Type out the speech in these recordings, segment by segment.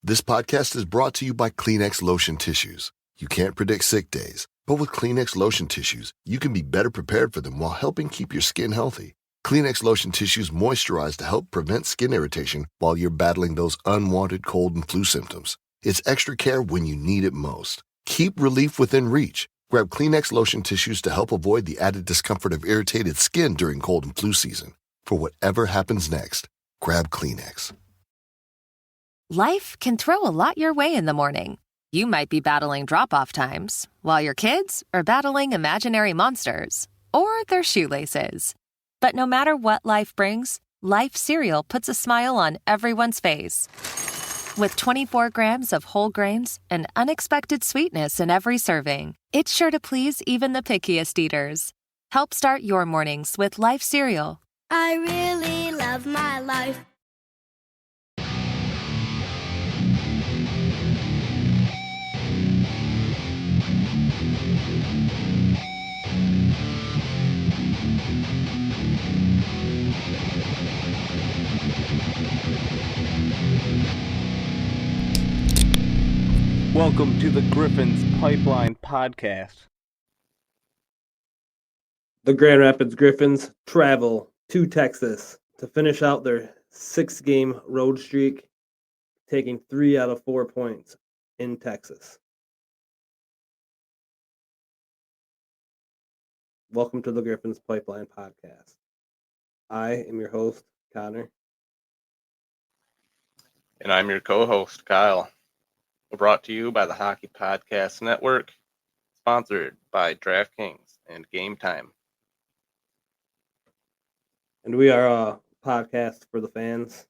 This podcast is brought to you by Kleenex Lotion Tissues. You can't predict sick days, but with Kleenex Lotion Tissues, you can be better prepared for them while helping keep your skin healthy. Kleenex Lotion Tissues moisturize to help prevent skin irritation while you're battling those unwanted cold and flu symptoms. It's extra care when you need it most. Keep relief within reach. Grab Kleenex Lotion Tissues to help avoid the added discomfort of irritated skin during cold and flu season. For whatever happens next, grab Kleenex. Life can throw a lot your way in the morning. You might be battling drop-off times, while your kids are battling imaginary monsters or their shoelaces. But no matter what life brings, Life cereal puts a smile on everyone's face. With 24 grams of whole grains and unexpected sweetness in every serving, it's sure to please even the pickiest eaters. Help start your mornings with Life cereal. I really love my life. Welcome to the Griffins Pipeline Podcast. The Grand Rapids Griffins travel to Texas to finish out their 6-game road streak, taking 3 out of 4 points in Texas. Welcome to the Griffins Pipeline Podcast. I am your host, Connor. And I'm your co-host, Kyle. We're brought to you by the Hockey Podcast Network, sponsored by Draftkings and GameTime. And we are a podcast for the fans.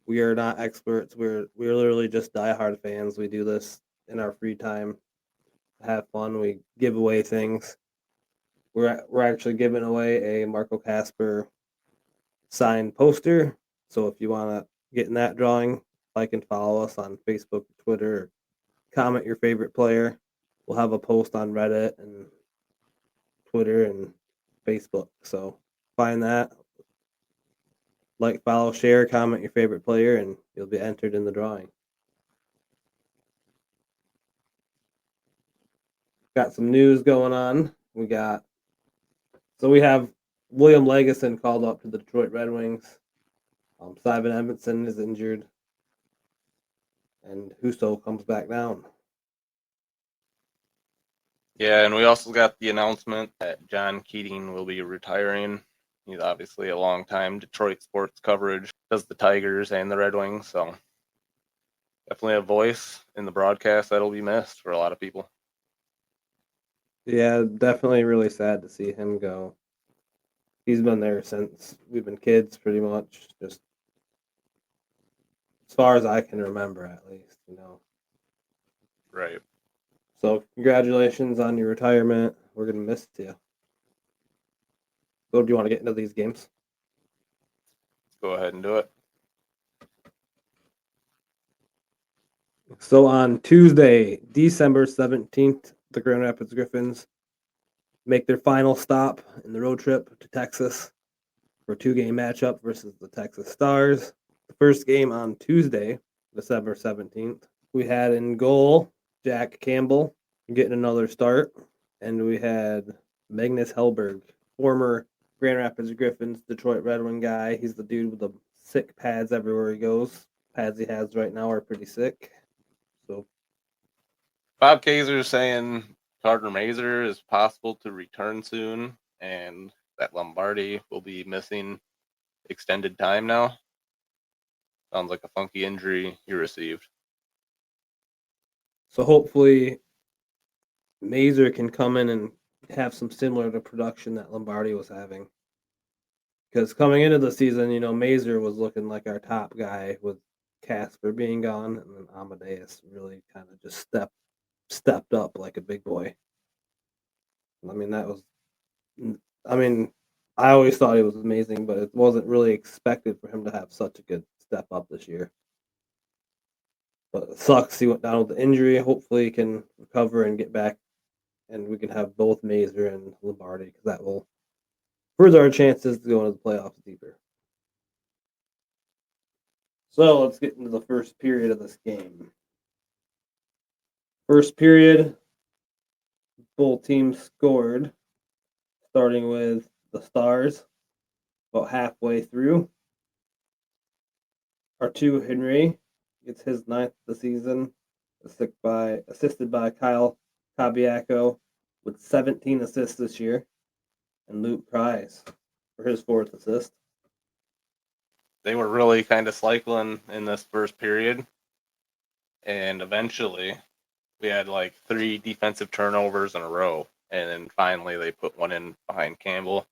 We are not experts. We're literally just diehard fans. We do this in our free time, have fun. We give away things. We're actually giving away a Marco Casper signed poster. So if you want to get in that drawing, like and follow us on Facebook, Twitter, or comment your favorite player. We'll have a post on Reddit and Twitter and Facebook. So find that. Like, follow, share, comment your favorite player, and you'll be entered in the drawing. Got some news going on. We have William Legason called up to the Detroit Red Wings. Simon Edmondson is injured. And Husso comes back down. Yeah, and we also got the announcement that John Keating will be retiring. He's obviously a long-time Detroit sports coverage, does the Tigers and the Red Wings, so definitely a voice in the broadcast that'll be missed for a lot of people. Yeah, definitely really sad to see him go. He's been there since we've been kids, pretty much, just as far as I can remember, at least, Right. So congratulations on your retirement. We're going to miss you. So do you want to get into these games? Let's go ahead and do it. So on Tuesday, December 17th, the Grand Rapids Griffins make their final stop in the road trip to Texas for a 2-game matchup versus the Texas Stars. The first game on Tuesday, December 17th, we had in goal Jack Campbell getting another start, and we had Magnus Hellberg, former Grand Rapids Griffins Detroit Red Wing guy. He's the dude with the sick pads everywhere he goes. Pads he has right now are pretty sick. So Bob Kaiser saying Carter Mazur is possible to return soon, and that Lombardi will be missing extended time now. Sounds like a funky injury he received. So hopefully Mazur can come in and have some similar to production that Lombardi was having. Because coming into the season, Mazur was looking like our top guy with Casper being gone, and then Amadeus really kind of just stepped up like a big boy. I always thought he was amazing, but it wasn't really expected for him to have such a good step up this year. But it sucks he went down with the injury. Hopefully he can recover and get back, and we can have both Mazur and Lombardi, because that will further our chances to go into the playoffs deeper. So let's get into the first period of this game. First period, both teams scored, starting with the Stars about halfway through. Arturo Henry gets his 9th of the season, assisted by Kyle Cabiaco with 17 assists this year, and Luke Price for his 4th assist. They were really kind of cycling in this first period, and eventually we had like 3 defensive turnovers in a row, and then finally they put one in behind Campbell.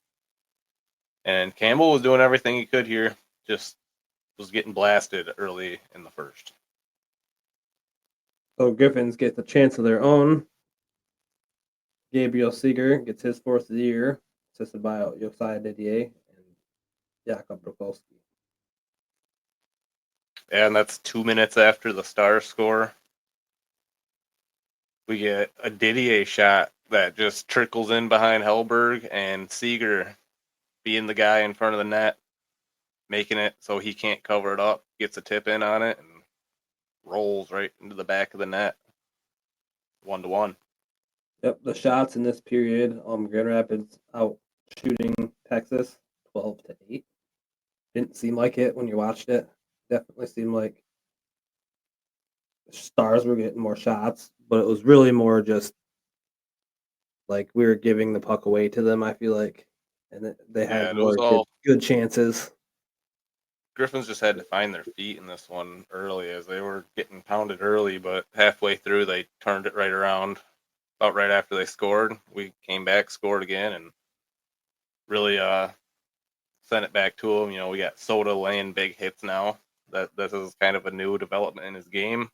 And Campbell was doing everything he could here, just was getting blasted early in the first. So Griffins get the chance of their own. Gabriel Seeger gets his 4th of the year, assisted by Josiah Didier and Jakob Brokolski. And that's 2 minutes after the Stars score. We get a Didier shot that just trickles in behind Hellberg, and Seeger, being the guy in front of the net, making it so he can't cover it up, gets a tip in on it, and rolls right into the back of the net. 1-1. Yep, the shots in this period, Grand Rapids out shooting Texas 12-8. Didn't seem like it when you watched it. Definitely seemed like the Stars were getting more shots, but it was really more just like we were giving the puck away to them, I feel like. And they had It was more all good chances. Griffins just had to find their feet in this one early, as they were getting pounded early, but halfway through they turned it right around. About right after they scored, we came back, scored again, and really sent it back to them. You know, we got Soda laying big hits now. That this is kind of a new development in his game.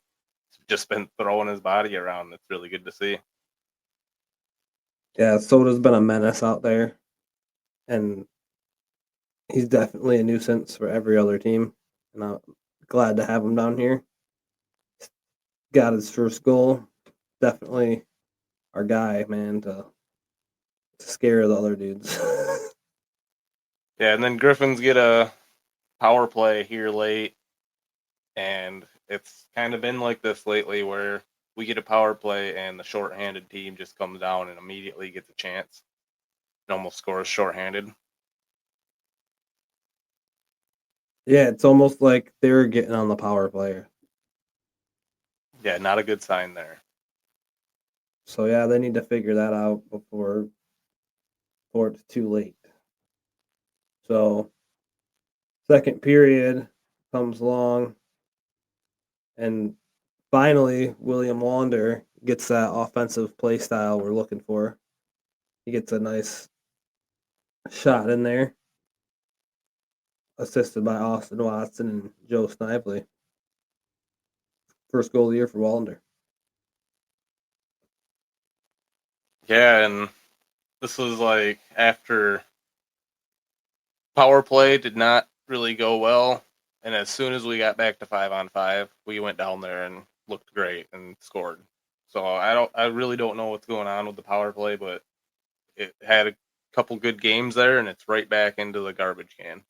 He's just been throwing his body around. It's really good to see. Yeah, Soda's been a menace out there, and he's definitely a nuisance for every other team. And I'm glad to have him down here. Got his first goal. Definitely our guy, man, to scare the other dudes. Yeah, and then Griffins get a power play here late, and it's kind of been like this lately where we get a power play and the shorthanded team just comes down and immediately gets a chance and almost scores shorthanded. Yeah, it's almost like they're getting on the power play. Yeah, not a good sign there. So yeah, they need to figure that out before it's too late. So second period comes along, and finally William Wander gets that offensive play style we're looking for. He gets a nice shot in there, assisted by Austin Watson and Joe Snively. First goal of the year for Wallander. Yeah, and this was like after power play did not really go well, and as soon as we got back to 5-on-5, we went down there and looked great and scored. So I really don't know what's going on with the power play, but it had a couple good games there, and it's right back into the garbage can.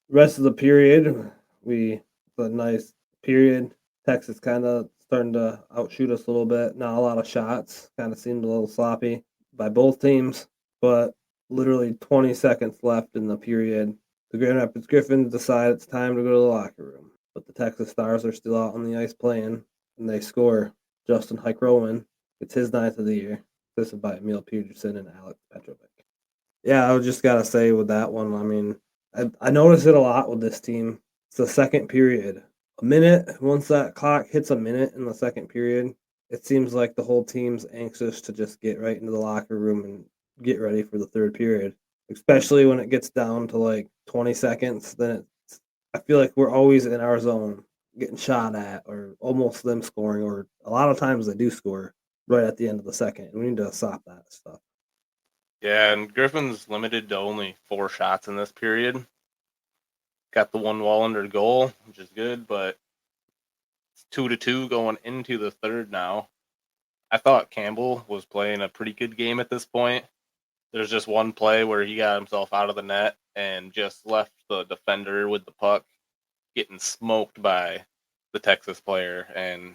Rest of the period, a nice period. Texas kind of starting to outshoot us a little bit. Not a lot of shots. Kind of seemed a little sloppy by both teams, but literally 20 seconds left in the period. The Grand Rapids Griffins decide it's time to go to the locker room, but the Texas Stars are still out on the ice playing, and they score. Justin Hike-Rowan gets his 9th of the year, assisted by Emil Peterson and Alex Petrovic. Yeah, I just got to say with that one, I mean, I notice it a lot with this team. It's the second period. A minute, once that clock hits a minute in the second period, it seems like the whole team's anxious to just get right into the locker room and get ready for the third period. Especially when it gets down to like 20 seconds, then I feel like we're always in our zone, getting shot at, or almost them scoring, or a lot of times they do score right at the end of the second. We need to stop that stuff. Yeah, and Griffin's limited to only 4 shots in this period. Got the one Wallander goal, which is good, but it's 2-2 going into the third now. I thought Campbell was playing a pretty good game at this point. There's just one play where he got himself out of the net and just left the defender with the puck getting smoked by the Texas player. And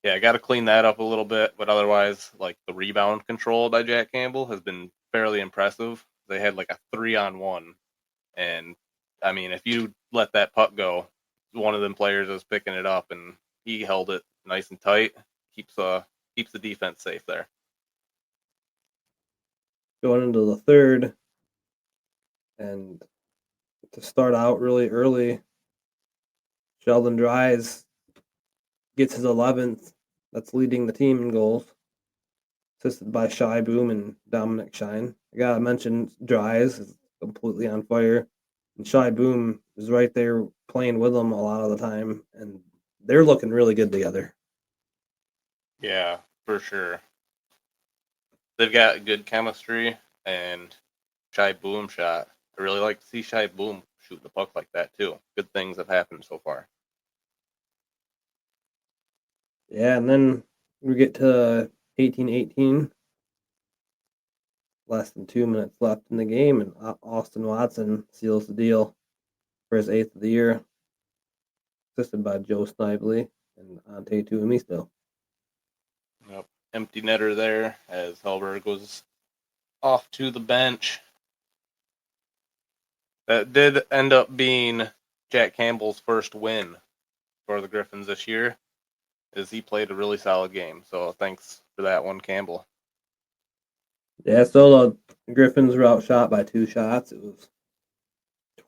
yeah, I got to clean that up a little bit. But otherwise, like the rebound control by Jack Campbell has been fairly impressive. They had like a 3-on-1. And I mean, if you let that puck go, one of them players is picking it up, and he held it nice and tight. Keeps the defense safe there. Going into the third, and to start out really early, Sheldon Dries gets his 11th. That's leading the team in goals, assisted by Shy Boom and Dominic Shine. I gotta mention Dries is completely on fire, and Shy Boom is right there playing with them a lot of the time, and they're looking really good together. Yeah, for sure. They've got good chemistry, and Shy Boom shot. I really like to see Shy Boom shoot the puck like that too. Good things have happened so far. Yeah, and then we get to 18-18. Less than 2 minutes left in the game, and Austin Watson seals the deal for his 8th of the year, assisted by Joe Snively and Ante Tuamisto. Yep. Empty netter there as Hellberg was off to the bench. That did end up being Jack Campbell's first win for the Griffins this year, as he played a really solid game. So thanks for that one, Campbell. Yeah, so the Griffins were outshot by 2 shots. It was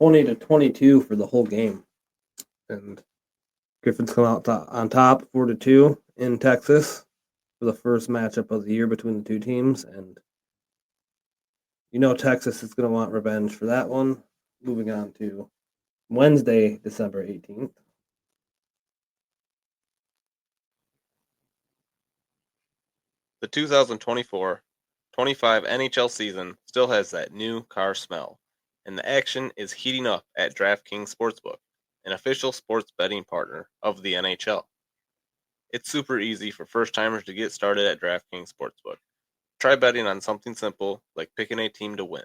20-22 for the whole game, and Griffins come out on top 4-2 in Texas for the first matchup of the year between the two teams, and Texas is going to want revenge for that one. Moving on to Wednesday, December 18th. The 2024-25 NHL season still has that new car smell, and the action is heating up at Draftkings Sportsbook, an official sports betting partner of the NHL. It's super easy for first-timers to get started at DraftKings Sportsbook. Try betting on something simple like picking a team to win.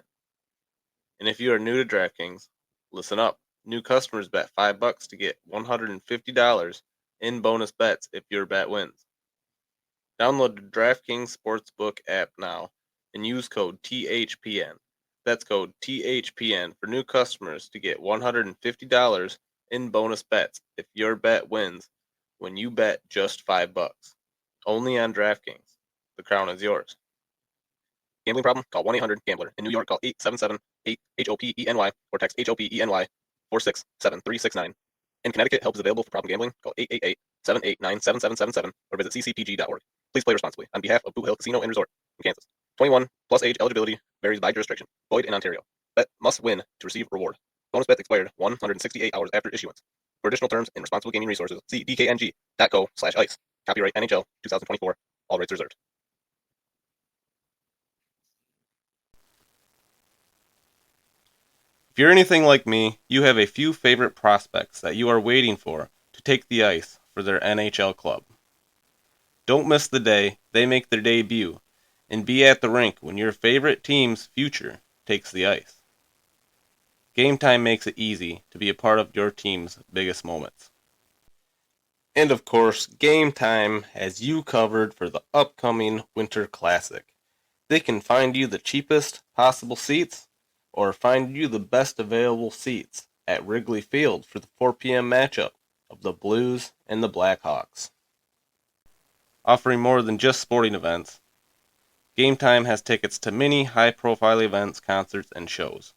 And if you are new to DraftKings, listen up. New customers bet $5 to get $150 in bonus bets if your bet wins. Download the DraftKings Sportsbook app now and use code THPN. That's code THPN for new customers to get $150 in bonus bets if your bet wins when you bet just $5. Only on DraftKings. The crown is yours. Gambling problem? Call 1-800-GAMBLER. In New York, call 877-8-HOPENY or text HOPENY 467-369. In Connecticut, help is available for problem gambling. Call 888-789-7777 or visit ccpg.org. Please play responsibly. On behalf of Boot Hill Casino and Resort in Kansas. 21 plus age eligibility varies by jurisdiction. Void in Ontario. Bet must win to receive reward. Bonus bet expired 168 hours after issuance. For additional terms and responsible gaming resources, see dkng.co/ice. Copyright NHL 2024. All rights reserved. If you're anything like me, you have a few favorite prospects that you are waiting for to take the ice for their NHL club. Don't miss the day they make their debut, and be at the rink when your favorite team's future takes the ice. GameTime makes it easy to be a part of your team's biggest moments. And of course, GameTime has you covered for the upcoming Winter Classic. They can find you the cheapest possible seats, or find you the best available seats at Wrigley Field for the 4 p.m. matchup of the Blues and the Blackhawks. Offering more than just sporting events, GameTime has tickets to many high-profile events, concerts, and shows.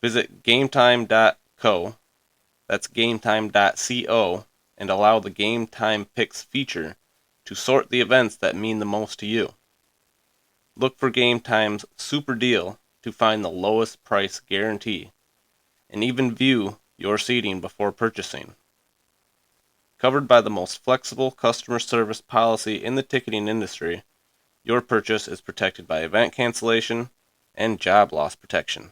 Visit GameTime.co, that's GameTime.co, and allow the GameTime Picks feature to sort the events that mean the most to you. Look for GameTime's super deal to find the lowest price guarantee, and even view your seating before purchasing. Covered by the most flexible customer service policy in the ticketing industry, your purchase is protected by event cancellation and job loss protection.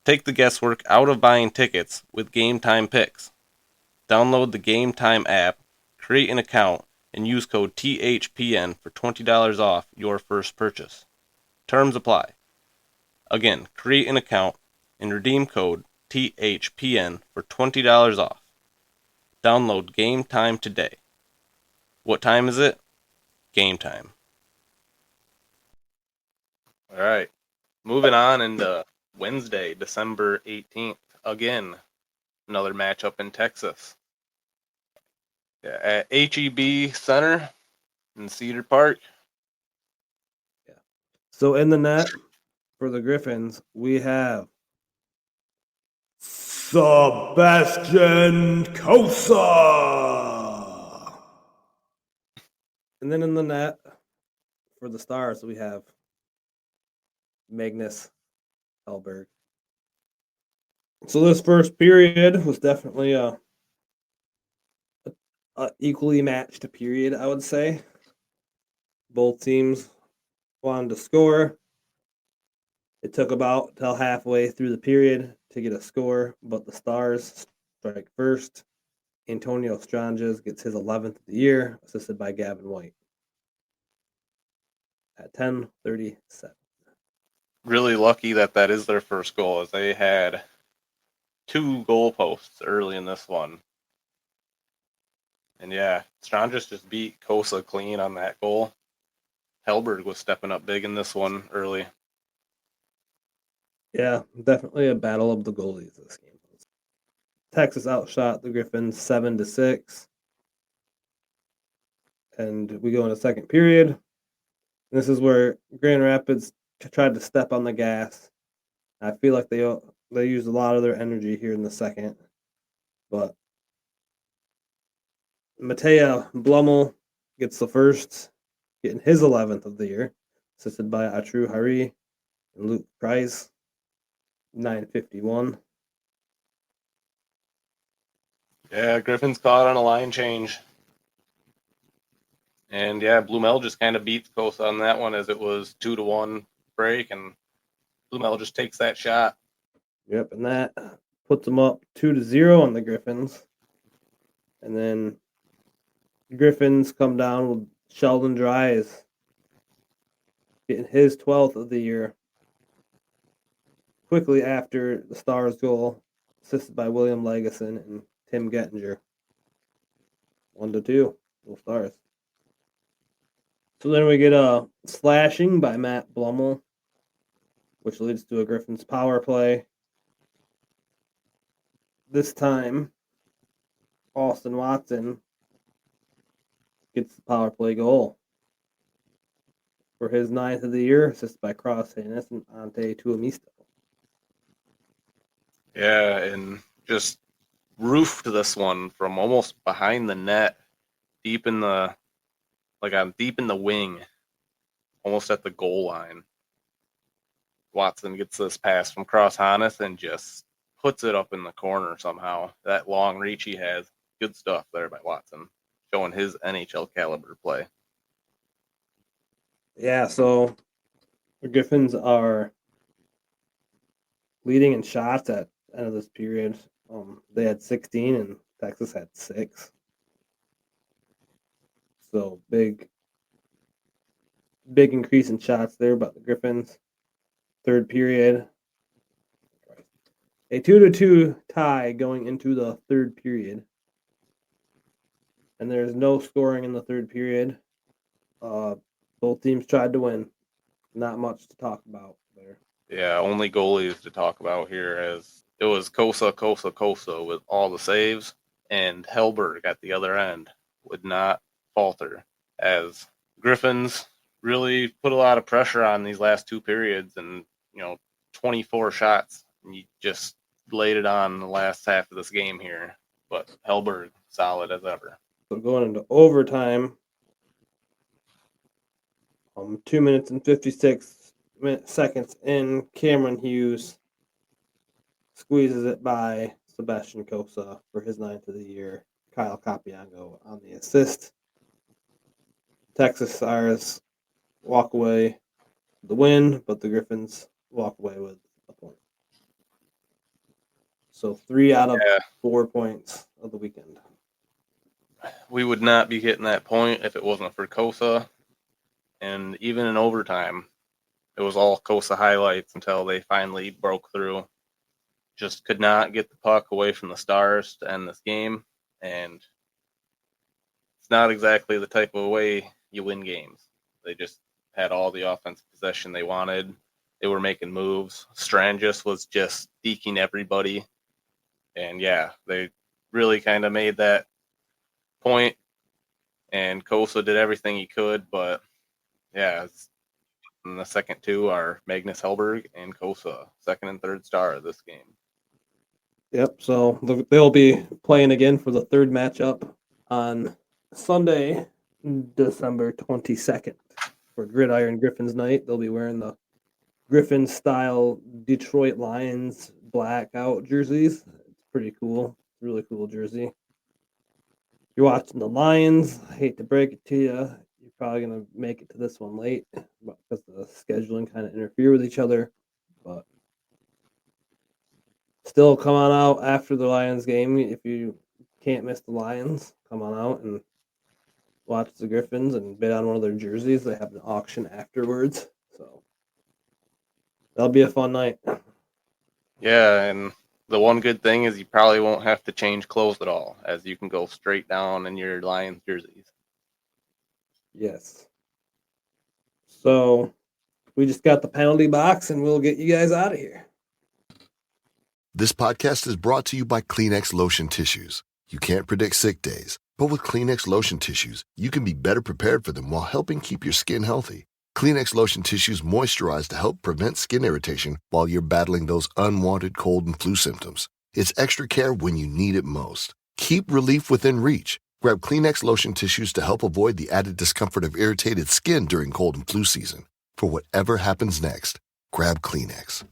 Take the guesswork out of buying tickets with GameTime Picks. Download the GameTime app, create an account, and use code THPN for $20 off your first purchase. Terms apply. Again, create an account and redeem code THPN for $20 off. Download GameTime today. What time is it? Game time. All right. Moving on into Wednesday, December 18th. Again, another matchup in Texas. Yeah, at HEB Center in Cedar Park. So in the net for the Griffins, we have Sebastian Cosa. And then in the net for the Stars, we have Magnus Hellberg. So this first period was definitely a equally matched period, I would say. Both teams wanted to score. It took about till halfway through the period to get a score, but the Stars strike first. Antonio Stranges gets his 11th of the year, assisted by Gavin White at 10:37. Really lucky that is their first goal, as they had 2 goal posts early in this one. And yeah, Stranges just beat Cosa clean on that goal. Hellberg was stepping up big in this one early. Yeah, definitely a battle of the goalies this game. Texas outshot the Griffins 7-6. And we go into second period. This is where Grand Rapids tried to step on the gas. I feel like they used a lot of their energy here in the second. But Matea Blummel gets the first, getting his 11th of the year, assisted by Atru Hari and Luke Price, 9:51. Yeah, Griffins caught on a line change. And yeah, Blumel just kind of beats Cosa on that one, as it was 2-1 break, and Blumel just takes that shot. Yep, and that puts them up 2-0 on the Griffins. And then the Griffins come down with Sheldon Dries getting his 12th of the year quickly after the Stars goal, assisted by William Legason and Tim Gettinger. 1-2, little Stars. So then we get a slashing by Matt Blummel, which leads to a Griffins power play. This time, Austin Watson gets the power play goal for his 9th of the year, assisted by Cross Hannes and Ante Tuamisto. Yeah, and just roofed this one from almost behind the net, deep in the wing, almost at the goal line. Watson gets this pass from Cross Hannes and just puts it up in the corner somehow. That long reach he has. Good stuff there by Watson, showing his NHL caliber play. Yeah, so the Griffins are leading in shots at the end of this period. They had 16 and Texas had 6. So big increase in shots there by the Griffins. Third period. A 2-2 tie going into the third period. And there's no scoring in the third period. Both teams tried to win. Not much to talk about there. Yeah, only goalies to talk about here, as it was Cosa with all the saves, and Hellberg at the other end would not falter, as Griffins really put a lot of pressure on these last 2 periods, and 24 shots, and you just laid it on the last half of this game here. But Hellberg solid as ever. So going into overtime, 2 minutes and 56 seconds in, Cameron Hughes squeezes it by Sebastian Cosa for his 9th of the year. Kyle Capiango on the assist. Texas Stars walk away with the win, but the Griffins walk away with a point. So 3 out of 4 points of the weekend. We would not be getting that point if it wasn't for Cosa. And even in overtime, it was all Cosa highlights until they finally broke through. just could not get the puck away from the Stars to end this game, and it's not exactly the type of way you win games. They just had all the offensive possession they wanted. They were making moves. Strangus was just deking everybody, and yeah, they really kind of made that point, and Kosa did everything he could, but yeah, and the second two are Magnus Hellberg and Kosa, second and third star of this game. Yep, so they'll be playing again for the third matchup on Sunday, December 22nd for Gridiron Griffins night. They'll be wearing the Griffin-style Detroit Lions blackout jerseys. It's pretty cool. Really cool jersey. If you're watching the Lions, I hate to break it to you, you're probably going to make it to this one late because the scheduling kind of interfere with each other. But still, come on out after the Lions game. If you can't miss the Lions, come on out and watch the Griffins and bid on one of their jerseys. They have an auction afterwards. So that'll be a fun night. Yeah, and the one good thing is you probably won't have to change clothes at all, as you can go straight down in your Lions jerseys. Yes. So we just got the penalty box and we'll get you guys out of here. This podcast is brought to you by Kleenex Lotion Tissues. You can't predict sick days, but with Kleenex Lotion Tissues, you can be better prepared for them while helping keep your skin healthy. Kleenex Lotion Tissues moisturize to help prevent skin irritation while you're battling those unwanted cold and flu symptoms. It's extra care when you need it most. Keep relief within reach. Grab Kleenex Lotion Tissues to help avoid the added discomfort of irritated skin during cold and flu season. For whatever happens next, grab Kleenex.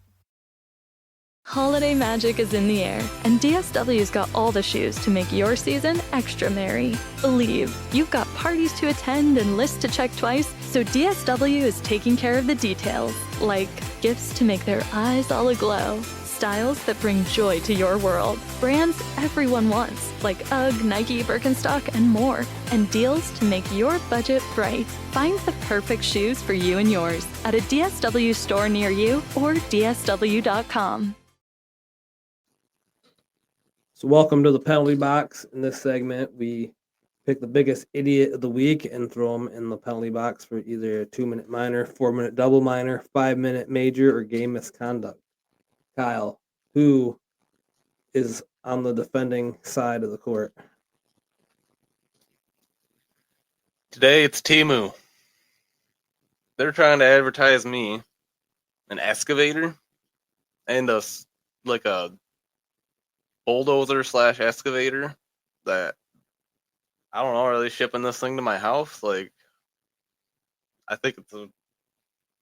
Holiday magic is in the air, and DSW's got all the shoes to make your season extra merry. Believe, you've got parties to attend and lists to check twice, so DSW is taking care of the details, like gifts to make their eyes all aglow, styles that bring joy to your world, brands everyone wants, like UGG, Nike, Birkenstock, and more, and deals to make your budget bright. Find the perfect shoes for you and yours at a DSW store near you or dsw.com. So welcome to the penalty box. In this segment, we pick the biggest idiot of the week and throw them in the penalty box for either a 2-minute minor, 4-minute double minor, 5-minute major, or game misconduct. Kyle, who is on the defending side of the court? Today it's Temu. They're trying to advertise me, an excavator, and a bulldozer / excavator that, I don't know, are they shipping this thing to my house? Like, I think it's a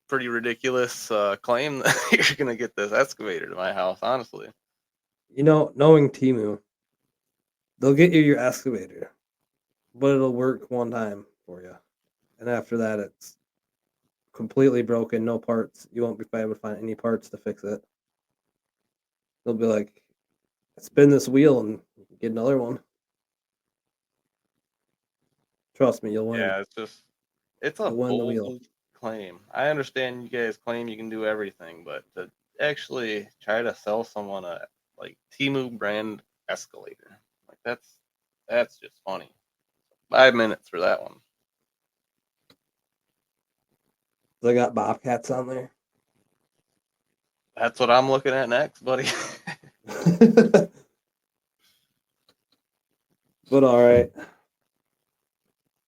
pretty ridiculous claim that you're going to get this excavator to my house, honestly. You know, knowing Temu, they'll get you your excavator, but it'll work one time for you. And after that, it's completely broken, no parts. You won't be able to find any parts to fix it. They'll be like, spin this wheel and get another one. Trust me, you'll win. Yeah, it's a win the wheel. bold claim. I understand you guys claim you can do everything, but to actually try to sell someone a Temu brand escalator, that's just funny. 5 minutes for that one. They got Bobcats on there. That's what I'm looking at next, buddy. But all right.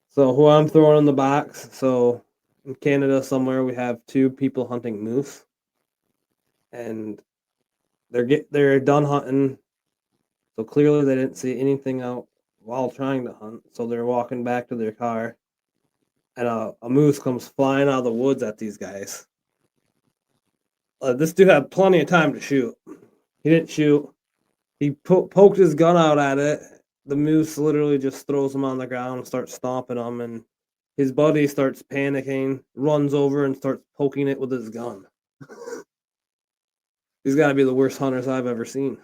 So who I'm throwing in the box? So in Canada somewhere we have 2 people hunting moose, and they're done hunting. So clearly they didn't see anything out while trying to hunt. So they're walking back to their car, and a moose comes flying out of the woods at these guys. This dude had plenty of time to shoot. He didn't shoot. He poked his gun out at it. The moose literally just throws him on the ground and starts stomping him, and his buddy starts panicking, runs over and starts poking it with his gun. These got to be the worst hunters I've ever seen.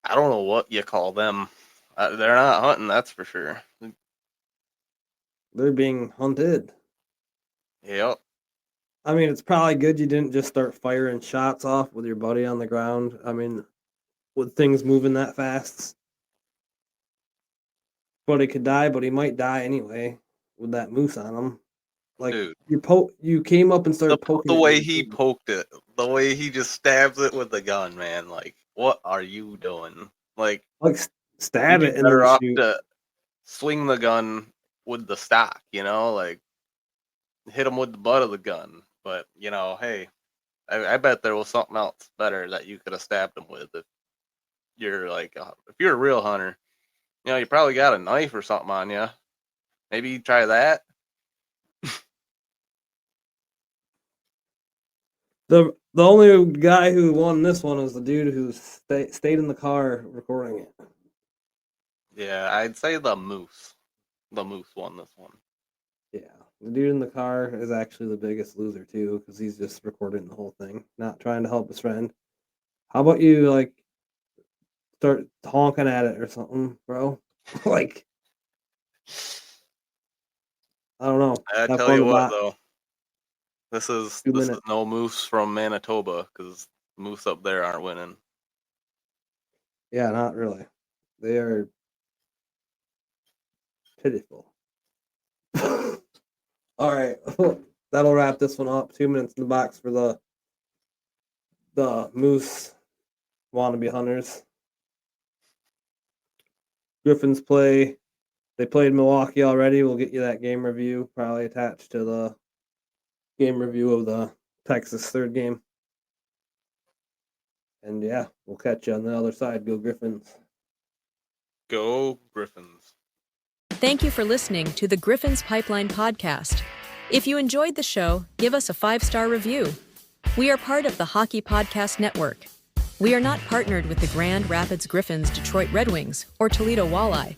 I don't know what you call them. They're not hunting, that's for sure. They're being hunted. Yep. I mean, it's probably good you didn't just start firing shots off with your buddy on the ground. I mean, with things moving that fast. Buddy could die, but he might die anyway with that moose on him. Like, Dude, you came up and started poking the it way with he your- poked it, the way he just stabs it with the gun, man. Like, what are you doing? Like, like stab you'd it be and better then off shoot. to swing the gun with the stock, like hit him with the butt of the gun. But hey, I bet there was something else better that you could have stabbed him with if you're like if you're a real hunter. You probably got a knife or something on you. Maybe you try that. The only guy who won this one is the dude who stayed in the car recording it. Yeah, I'd say the moose. The moose won this one. Yeah, the dude in the car is actually the biggest loser too, because he's just recording the whole thing, not trying to help his friend. How about you start honking at it or something, bro? Like, I don't know. I Have tell fun you with what, that. though, this is 2 this is minutes. no moose from Manitoba because moose up there aren't winning. Yeah, not really. They are pitiful. All right, that'll wrap this one up. 2 minutes in the box for the Moose wannabe hunters. Griffins play. They played Milwaukee already. We'll get you that game review, probably attached to the game review of the Texas third game. And yeah, we'll catch you on the other side. Go Griffins. Go Griffins. Thank you for listening to the Griffins Pipeline podcast. If you enjoyed the show, give us a 5-star review. We are part of the Hockey Podcast Network. We are not partnered with the Grand Rapids Griffins, Detroit Red Wings, or Toledo Walleye.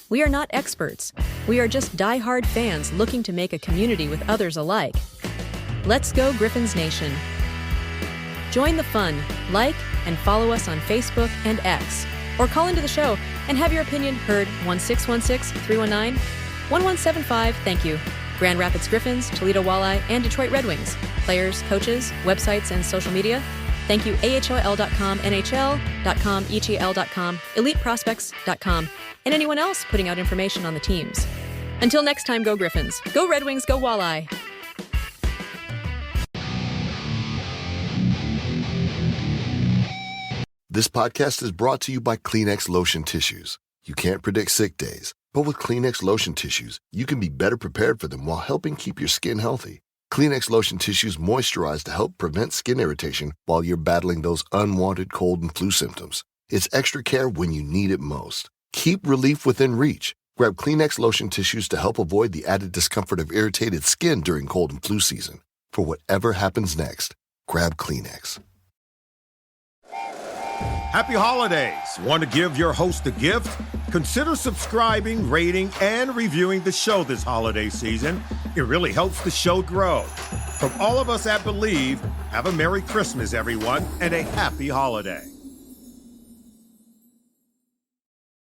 We are not experts. We are just die-hard fans looking to make a community with others alike. Let's go Griffins Nation. Join the fun, like and follow us on Facebook and X, or call into the show and have your opinion heard 1-616-319-1175. Thank you. Grand Rapids Griffins, Toledo Walleye, and Detroit Red Wings. Players, coaches, websites, and social media. Thank you AHL.com, NHL.com, ETL.com, EliteProspects.com, and anyone else putting out information on the teams. Until next time, go Griffins. Go Red Wings, go Walleye. This podcast is brought to you by Kleenex Lotion Tissues. You can't predict sick days, but with Kleenex Lotion Tissues, you can be better prepared for them while helping keep your skin healthy. Kleenex Lotion Tissues moisturize to help prevent skin irritation while you're battling those unwanted cold and flu symptoms. It's extra care when you need it most. Keep relief within reach. Grab Kleenex Lotion Tissues to help avoid the added discomfort of irritated skin during cold and flu season. For whatever happens next, grab Kleenex. Happy holidays! Want to give your host a gift? Consider subscribing, rating, and reviewing the show this holiday season. It really helps the show grow. From all of us at Believe, have a Merry Christmas, everyone, and a Happy Holiday.